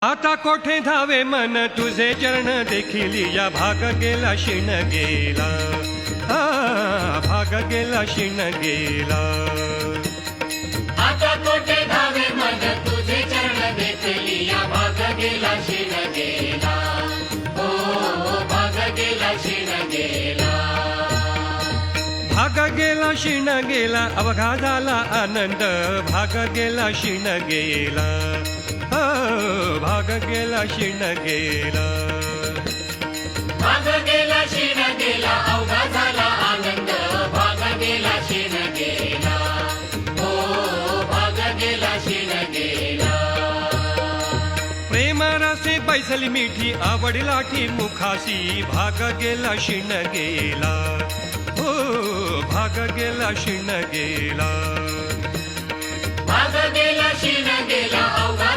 आता कोठे धावे मन तुझे चरण देखील या भाग गेला शिण गेला भाग गेला शिण गेला आता कोठे धावे मन तुझे चरण देखील या भाग गेला शिण गेला हो भाग गेला शिण गेला भाग गेला शिण गेला अवघा झाला आनंद भाग गेला शिण गेला भाग गेला शिण गेला भाग गेला शिण गेला अवघा झाला आनंद भाग गेला शिण गेला हो भाग गेला शिण गेला प्रेम रसे बैसली मिठी आवड लाठी मुखासी भाग गेला शिण गेला हो भाग गेला शिण गेला भाग गेला शिण गेला अवघा